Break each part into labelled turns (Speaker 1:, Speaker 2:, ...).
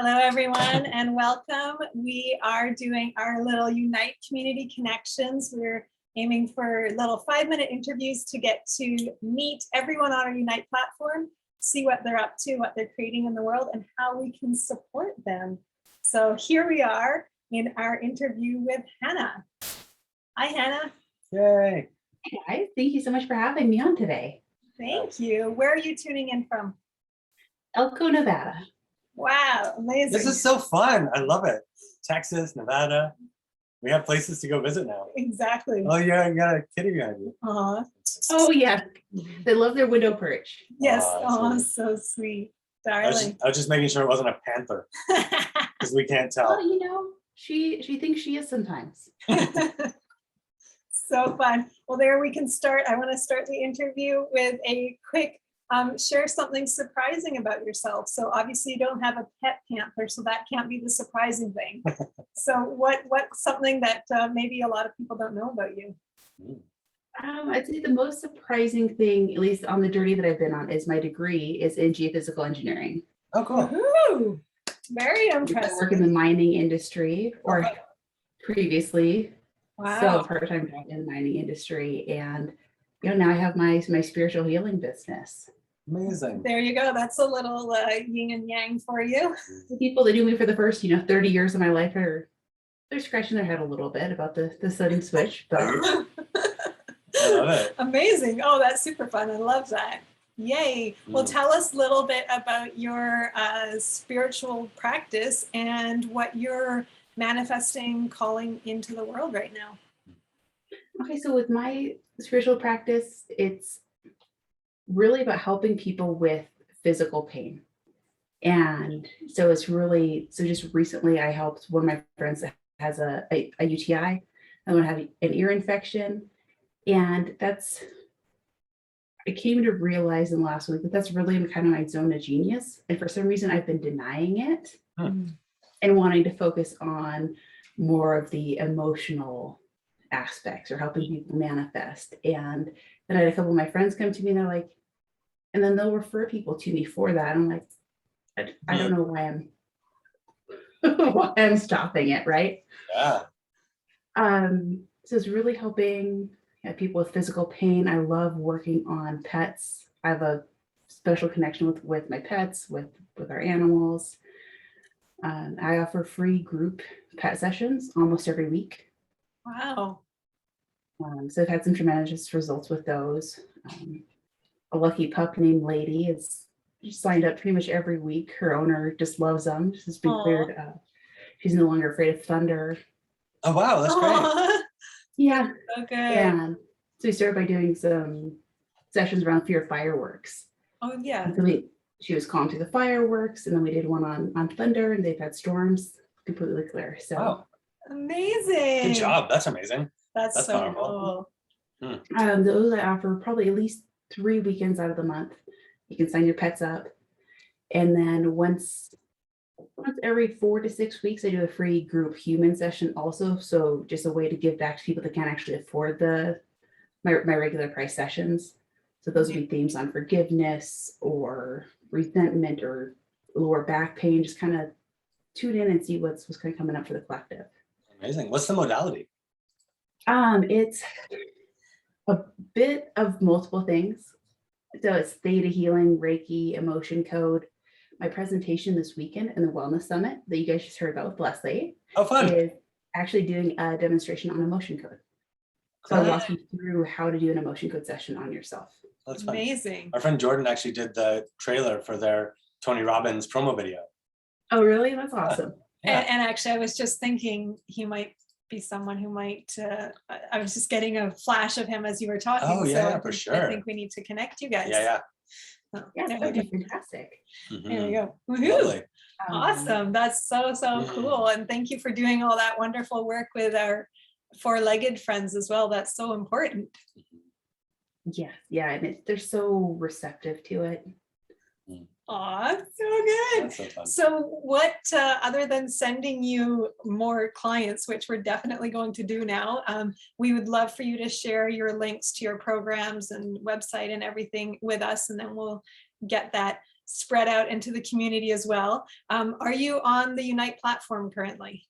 Speaker 1: Hello, everyone, and welcome. We are doing our little Unite Community Connections. We're aiming for little 5-minute interviews to get to meet everyone on our Unite platform, see what they're up to, what they're creating in the world, and how we can support them. So here we are in our interview with Hannah. Hi, Hannah.
Speaker 2: Yay.
Speaker 3: Hey guys, thank you so much for having me on today.
Speaker 1: Thank you. Where are you tuning in from?
Speaker 3: Elko, Nevada.
Speaker 1: Wow, amazing.
Speaker 2: This is so fun. I love it. Texas, Nevada. We have places to go visit now.
Speaker 1: Exactly.
Speaker 2: Oh, yeah, you got a kitty behind you.
Speaker 3: Oh yeah, they love their window perch.
Speaker 1: Yes.
Speaker 2: Aw,
Speaker 1: Oh, so sweet,
Speaker 2: I was
Speaker 1: darling.
Speaker 2: just making sure it wasn't a panther because we can't tell.
Speaker 3: Well, you know, she thinks she is sometimes.
Speaker 1: So fun. Well, there we can start. I want to start the interview with a quick share something surprising about yourself. So obviously you don't have a pet panther, so that can't be the surprising thing. So what's something that maybe a lot of people don't know about you?
Speaker 3: I'd say the most surprising thing, at least on the journey that I've been on, is my degree is in geophysical engineering.
Speaker 2: Oh, cool.
Speaker 1: Woohoo! Very
Speaker 3: I
Speaker 1: impressive.
Speaker 3: work in the mining industry, or previously,
Speaker 1: Wow.
Speaker 3: so part-time job in the mining industry, and you know now I have my spiritual healing business.
Speaker 2: Amazing.
Speaker 1: There you go. That's a little yin and yang for you.
Speaker 3: The people that knew me for the first 30 years of my life they're scratching their head a little bit about the sudden switch, but
Speaker 2: I love it.
Speaker 1: Amazing. Oh, that's super fun. I love that. Yay. Well, tell us a little bit about your spiritual practice and what you're manifesting, calling into the world right now.
Speaker 3: okay, so with my spiritual practice, it's really about helping people with physical pain. And so it's really, so just recently I helped one of my friends that has a UTI, and one had an ear infection. And I came to realize in the last week that that's really kind of my zone of genius. And for some reason I've been denying it and wanting to focus on more of the emotional aspects or helping people manifest. And then I had a couple of my friends come to me and they're like, and then they'll refer people to me for that. I'm like, I don't know why I'm stopping it, right?
Speaker 2: Yeah.
Speaker 3: So it's really helping people with physical pain. I love working on pets. I have a special connection with my pets, with our animals. I offer free group pet sessions almost every week.
Speaker 1: Wow.
Speaker 3: So I've had some tremendous results with those. A lucky pup named Lady is signed up pretty much every week. Her owner just loves them. She's been cleared. She's no longer afraid of thunder.
Speaker 2: Oh, wow. That's great.
Speaker 1: Aww.
Speaker 3: Yeah.
Speaker 1: Okay.
Speaker 3: And so we started by doing some sessions around fear of fireworks.
Speaker 1: Oh, yeah.
Speaker 3: And so she was calm to the fireworks, and then we did one on thunder, and they've had storms completely clear. So
Speaker 2: Wow.
Speaker 1: Amazing.
Speaker 2: Good job. That's amazing.
Speaker 1: That's so
Speaker 2: powerful.
Speaker 1: cool.
Speaker 3: those I offer probably at least 3 weekends out of the month. You can sign your pets up. And then once every 4 to 6 weeks, I do a free group human session also. So just a way to give back to people that can't actually afford my regular price sessions. So those would be themes on forgiveness or resentment or lower back pain. Just kind of tune in and see what's kind of coming up for the collective.
Speaker 2: Amazing. What's the modality?
Speaker 3: It's a bit of multiple things. So it's theta healing, Reiki, emotion code. My presentation this weekend in the Wellness Summit that you guys just heard about with Leslie
Speaker 2: Oh, fun.
Speaker 3: is actually doing a demonstration on emotion code. So I'll walk you through how to do an emotion code session on yourself.
Speaker 2: That's fun.
Speaker 1: Amazing.
Speaker 2: Our friend Jordan actually did the trailer for their Tony Robbins promo video.
Speaker 3: Oh, really? That's awesome.
Speaker 2: Yeah.
Speaker 1: And actually, I was just thinking he might be someone who might, I was just getting a flash of him as you were talking.
Speaker 2: Oh, yeah,
Speaker 1: so
Speaker 2: for
Speaker 1: I
Speaker 2: sure.
Speaker 1: think we need to connect you guys.
Speaker 2: Yeah.
Speaker 1: Oh,
Speaker 3: Yeah,
Speaker 1: there
Speaker 3: that'd
Speaker 1: we
Speaker 3: be
Speaker 1: go.
Speaker 3: fantastic.
Speaker 1: There you go. Woohoo.
Speaker 2: Lovely.
Speaker 1: Awesome. That's so cool. And thank you for doing all that wonderful work with our four-legged friends as well. That's so important.
Speaker 3: Yes, yeah, and they're so receptive to it.
Speaker 1: Aw, so good.
Speaker 2: That's so fun.
Speaker 1: So what, other than sending you more clients, which we're definitely going to do now, we would love for you to share your links to your programs and website and everything with us, and then we'll get that spread out into the community as well. Are you on the Unite platform currently?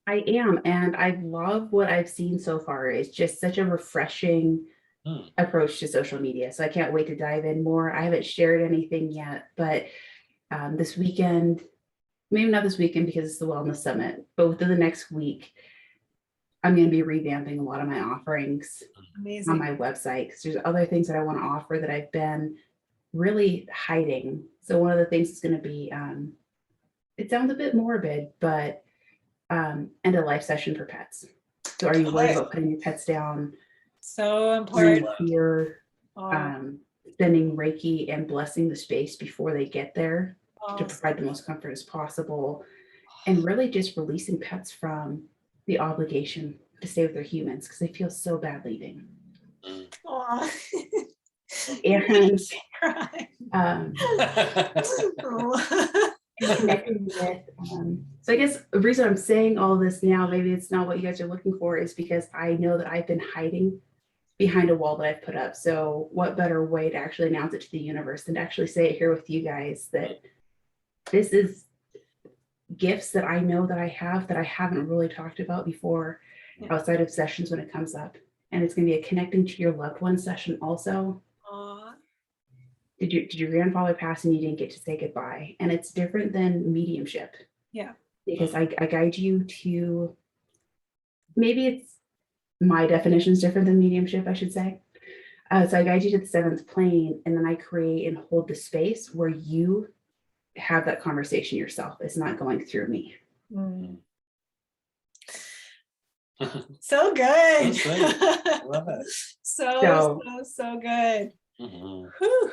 Speaker 3: I am, and I love what I've seen so far. It's just such a refreshing approach to social media. So I can't wait to dive in more. I haven't shared anything yet, but this weekend, maybe not this weekend because it's the Wellness Summit, but within the next week, I'm going to be revamping a lot of my offerings on my website, because there's other things that I want to offer that I've been really hiding. So one of the things is going to be, it sounds a bit morbid, but end of life session for pets. So are you worried about putting your pets down?
Speaker 1: So important.
Speaker 3: You're sending Reiki and blessing the space before they get there to provide the most comfort as possible, and really just releasing pets from the obligation to stay with their humans because they feel so bad leaving. And connecting with, so I guess the reason I'm saying all this now, maybe it's not what you guys are looking for, is because I know that I've been hiding behind a wall that I've put up. So what better way to actually announce it to the universe than to actually say it here with you guys, that this is gifts that I know that I have that I haven't really talked about before outside of sessions when it comes up. And it's going to be a connecting to your loved one session also. Did your grandfather pass and you didn't get to say goodbye? And it's different than mediumship.
Speaker 1: Yeah.
Speaker 3: Because I guide you to, maybe it's my definition is different than mediumship, I should say. So I guide you to the seventh plane, and then I create and hold the space where you have that conversation yourself. It's not going through me.
Speaker 1: So good.
Speaker 2: I love it.
Speaker 1: So good. Whew.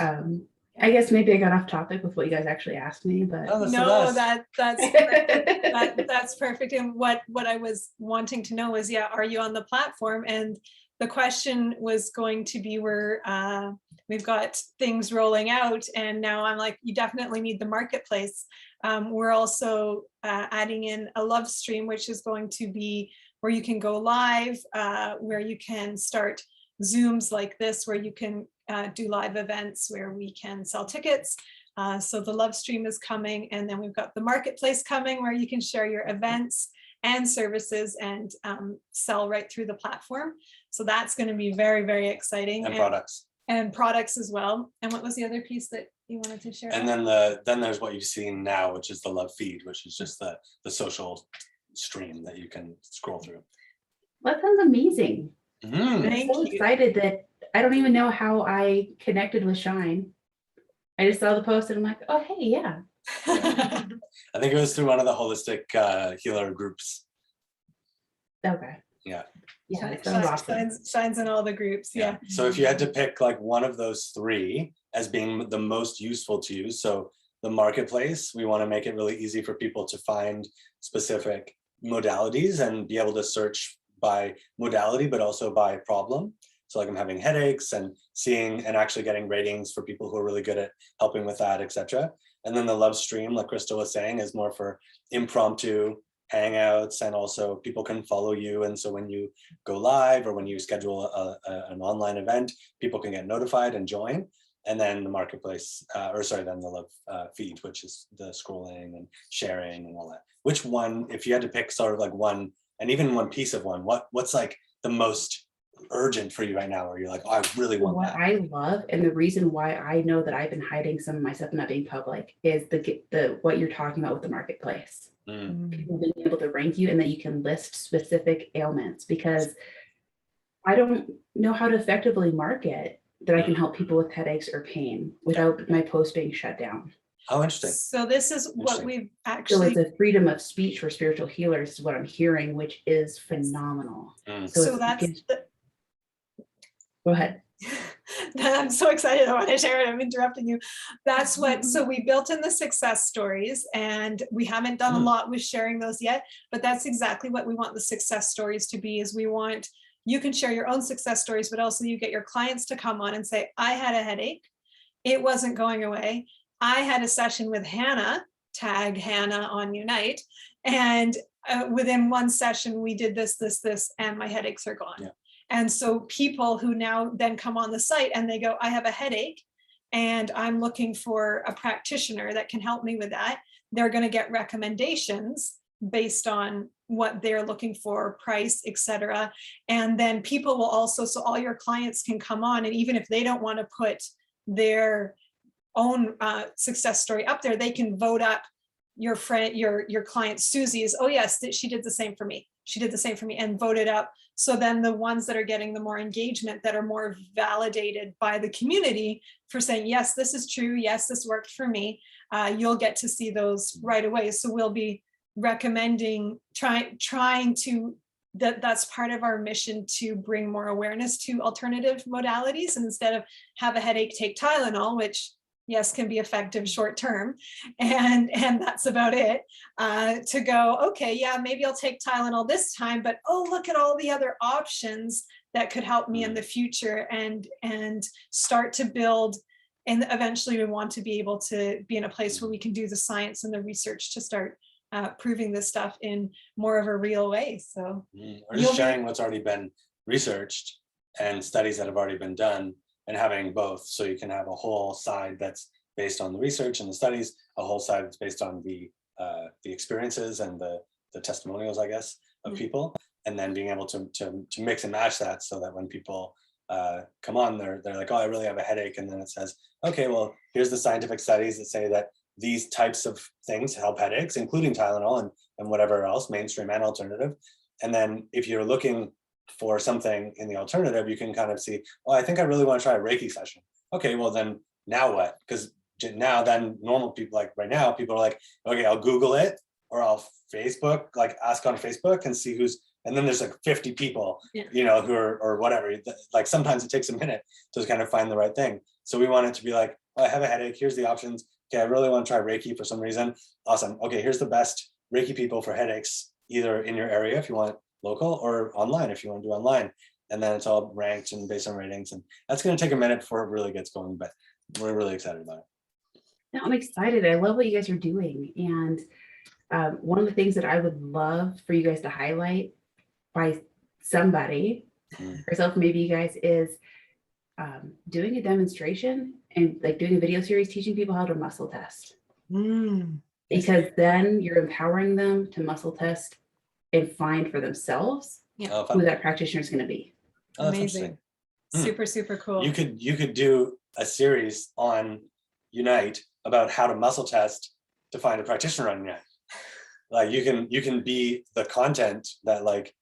Speaker 3: I guess maybe I got off topic with what you guys actually asked me, but
Speaker 1: no, that's perfect. That's perfect. And what I was wanting to know is, are you on the platform? And the question was going to be, we've got things rolling out, and now I'm like, you definitely need the marketplace. We're also adding in a love stream, which is going to be where you can go live, where you can start Zooms like this, where you can do live events where we can sell tickets. So the love stream is coming, and then we've got the marketplace coming where you can share your events and services and sell right through the platform. So that's going to be very, very exciting. And products as well. And what was the other piece that you wanted to share?
Speaker 2: And then there's what you've seen now, which is the LoveFeed, which is just the social stream that you can scroll through.
Speaker 3: That sounds amazing.
Speaker 1: I'm
Speaker 3: so excited that I don't even know how I connected with Shine. I just saw the post and I'm like, oh, hey, yeah.
Speaker 2: I think it was through one of the holistic healer groups.
Speaker 3: Okay.
Speaker 2: Yeah.
Speaker 3: Yeah,
Speaker 1: Shines in all the groups. Yeah.
Speaker 2: So if you had to pick like one of those three as being the most useful to you, so the marketplace, we want to make it really easy for people to find specific modalities and be able to search by modality, but also by problem. So like I'm having headaches and seeing and actually getting ratings for people who are really good at helping with that, etc. And then the love stream, like Kristall was saying, is more for impromptu hangouts, and also people can follow you. And so when you go live or when you schedule an online event, people can get notified and join. And then the marketplace, then the love feed, which is the scrolling and sharing and all that. Which one, if you had to pick sort of like one, and even one piece of one, what's like the most urgent for you right now, where you're like, oh, I really want
Speaker 3: what
Speaker 2: that?
Speaker 3: I love, and the reason why I know that I've been hiding some of my stuff not being public, is the what you're talking about with the marketplace. People being able to rank you and that you can list specific ailments, because I don't know how to effectively market that I can help people with headaches or pain without my post being shut down.
Speaker 2: Oh, interesting.
Speaker 1: So this is what we've actually.
Speaker 3: So it's a freedom of speech for spiritual healers is what I'm hearing, which is phenomenal.
Speaker 1: So that's.
Speaker 3: Go ahead.
Speaker 1: I'm so excited. I want to share it. I'm interrupting you. That's what, so we built in the success stories, and we haven't done a lot with sharing those yet, but that's exactly what we want the success stories to be. Is we want, you can share your own success stories, but also you get your clients to come on and say, I had a headache. It wasn't going away. I had a session with Hannah, tag Hannah on Unite. And within one session, we did this, and my headaches are gone. Yeah. And so people who now then come on the site and they go, I have a headache, and I'm looking for a practitioner that can help me with that, they're going to get recommendations based on what they're looking for, price, etc. And then people will also, so all your clients can come on, and even if they don't want to put their own success story up there, they can vote up your friend, your client Susie's, oh yes, she did the same for me. She did the same for me, and vote it up. So then the ones that are getting the more engagement, that are more validated by the community for saying, yes, this is true. Yes, this worked for me. You'll get to see those right away. So we'll be recommending, trying to, that's part of our mission, to bring more awareness to alternative modalities. And instead of have a headache, take Tylenol, which yes, can be effective short term, and that's about it, to go, okay, yeah, maybe I'll take Tylenol this time, but oh, look at all the other options that could help me in the future, and start to build. And eventually we want to be able to be in a place where we can do the science and the research to start proving this stuff in more of a real way. So
Speaker 2: or just sharing what's already been researched and studies that have already been done, and having both, so you can have a whole side that's based on the research and the studies, a whole side that's based on the experiences and the testimonials, I guess, of people, and then being able to mix and match that, so that when people come on, they're like, oh, I really have a headache, and then it says, okay, well, here's the scientific studies that say that these types of things help headaches, including Tylenol and whatever else, mainstream and alternative. And then if you're looking for something in the alternative, you can kind of see, oh, I think I really want to try a Reiki session. Okay, well then now what? Because now then normal people, like right now, people are like, okay, I'll Google it, or I'll Facebook, like ask on Facebook and see who's, and then there's like 50 people, you know, who are, or whatever, like sometimes it takes a minute to kind of find the right thing. So we want it to be like, oh, I have a headache, here's the options. Okay, I really want to try Reiki for some reason. Awesome. Okay, here's the best Reiki people for headaches, either in your area if you want local, or online if you want to do online. And then it's all ranked and based on ratings. And that's going to take a minute before it really gets going, but we're really excited about it.
Speaker 3: No, I'm excited. I love what you guys are doing. And one of the things that I would love for you guys to highlight by somebody, herself, maybe you guys, is doing a demonstration and like doing a video series teaching people how to muscle test. Because then you're empowering them to muscle test and find for themselves who that practitioner is going to be.
Speaker 2: Oh,
Speaker 1: amazing. Super, super cool.
Speaker 2: You could do a series on Unite about how to muscle test to find a practitioner on Unite. Like you can be the content that, like,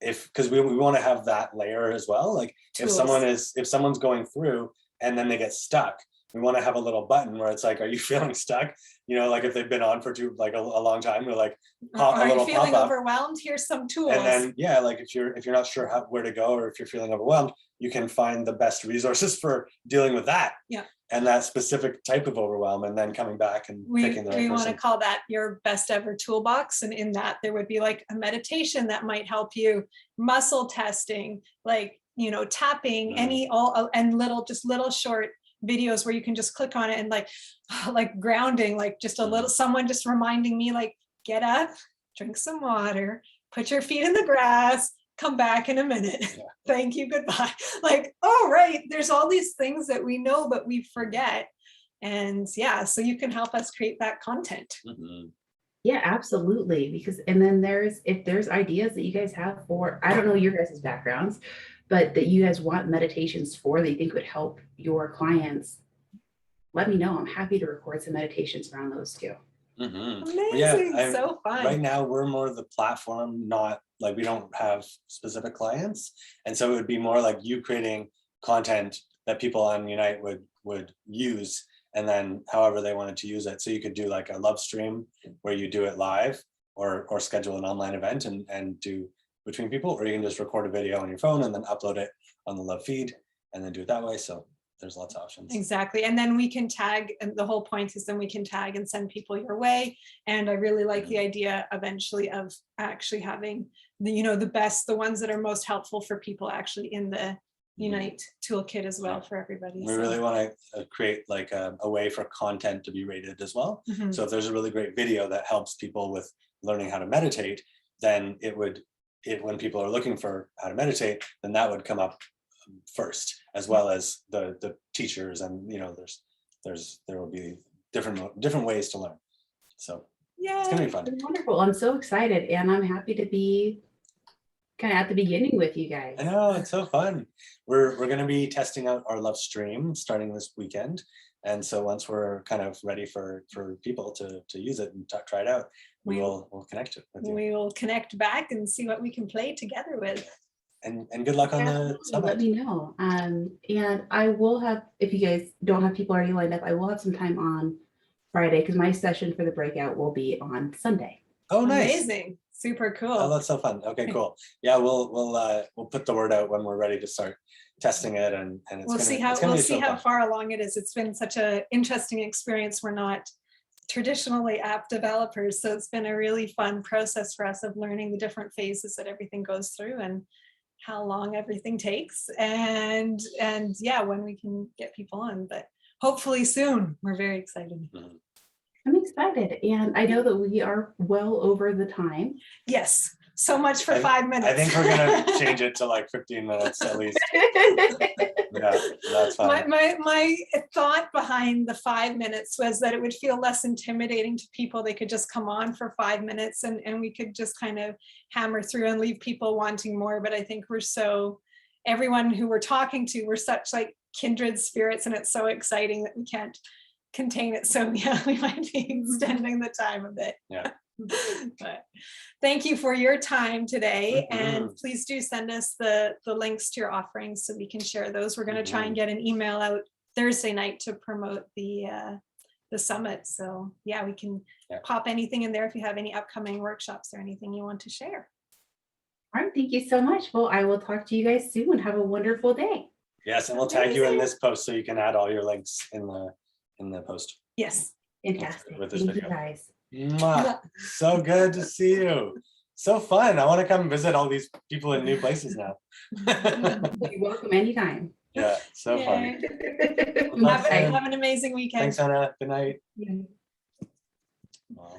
Speaker 2: because we want to have that layer as well. Like tools. if someone's going through and then they get stuck, we want to have a little button where it's like, are you feeling stuck? You know, like if they've been on for a long time, we're like,
Speaker 1: are you feeling overwhelmed? Here's some tools.
Speaker 2: And then, yeah, like if you're not sure where to go, or if you're feeling overwhelmed, you can find the best resources for dealing with that.
Speaker 1: Yeah.
Speaker 2: And that specific type of overwhelm, and then coming back and picking the right person.
Speaker 1: We want to call that your best ever toolbox. And in that, there would be like a meditation that might help you, muscle testing, like, you know, tapping, and little short videos where you can just click on it, and like grounding, like just a little, someone just reminding me, like, get up, drink some water, put your feet in the grass, come back in a minute. Yeah. Thank you, goodbye. Like, oh, right, there's all these things that we know, but we forget. And yeah, so you can help us create that content.
Speaker 3: Yeah, absolutely. Because, and then if there's ideas that you guys have for, I don't know your guys' backgrounds, but that you guys want meditations for that you think would help your clients, let me know. I'm happy to record some meditations around those too.
Speaker 1: Amazing. So fun.
Speaker 2: Right now we're more the platform, not like, we don't have specific clients. And so it would be more like you creating content that people on Unite would use, and then however they wanted to use it. So you could do like a love stream where you do it live, or schedule an online event and do between people, or you can just record a video on your phone and then upload it on the LoveFeed and then do it that way. So there's lots of options.
Speaker 1: Exactly. And then we can tag, and the whole point is then we can tag and send people your way. And I really like the idea eventually of actually having the ones that are most helpful for people actually in the Unite toolkit as well for everybody.
Speaker 2: We really want to create like a way for content to be rated as well. So if there's a really great video that helps people with learning how to meditate, then when people are looking for how to meditate, then that would come up first, as well as the teachers, and there's there will be different ways to learn. So it's gonna be fun.
Speaker 3: Wonderful. I'm so excited, and I'm happy to be kind of at the beginning with you guys.
Speaker 2: I know, it's so fun. We're going to be testing out our Love Stream starting this weekend. And so once we're kind of ready for people to use it and try it out, we'll connect it with you.
Speaker 1: We will connect back and see what we can play together with.
Speaker 2: And good luck on the summit.
Speaker 3: Let me know. And I will have, if you guys don't have people already lined up, I will have some time on Friday because my session for the breakout will be on Sunday.
Speaker 2: Oh, nice.
Speaker 1: Amazing. Super cool.
Speaker 2: Oh, that's so fun. Okay, cool. Yeah, we'll put the word out when we're ready to start testing it, and
Speaker 1: we'll see how far along it is. It's been such an interesting experience. We're not traditionally app developers, so it's been a really fun process for us of learning the different phases that everything goes through and how long everything takes, and yeah, when we can get people on, but hopefully soon. We're very excited.
Speaker 2: Mm-hmm.
Speaker 3: I'm excited, and I know that we are well over the time.
Speaker 1: Yes, so much for 5 minutes.
Speaker 2: I think we're gonna change it to like 15 minutes at least. Yeah, that's fine.
Speaker 1: My thought behind the 5 minutes was that it would feel less intimidating to people. They could just come on for 5 minutes and we could just kind of hammer through and leave people wanting more. But I think everyone who we're talking to, we're such like kindred spirits, and it's so exciting that we can't contain it. So yeah, we might be extending the time a bit.
Speaker 2: Yeah.
Speaker 1: But thank you for your time today, and please do send us the links to your offerings so we can share those. We're going to try and get an email out Thursday night to promote the summit. So yeah, we can pop anything in there if you have any upcoming workshops or anything you want to share.
Speaker 3: All right, thank you so much. Well, I will talk to you guys soon. Have a wonderful day.
Speaker 2: Yes, and we'll tag you in this post so you can add all your links in the post.
Speaker 1: Yes.
Speaker 3: Fantastic.
Speaker 2: With this
Speaker 3: Thank
Speaker 2: video.
Speaker 3: you guys.
Speaker 2: Mwah. So good to see you. So fun. I want to come visit all these people in new places now.
Speaker 3: You're welcome anytime.
Speaker 2: Yeah, so fun.
Speaker 1: Have an amazing weekend.
Speaker 2: Thanks, Hannah. Good night.
Speaker 3: Yeah.
Speaker 2: Wow.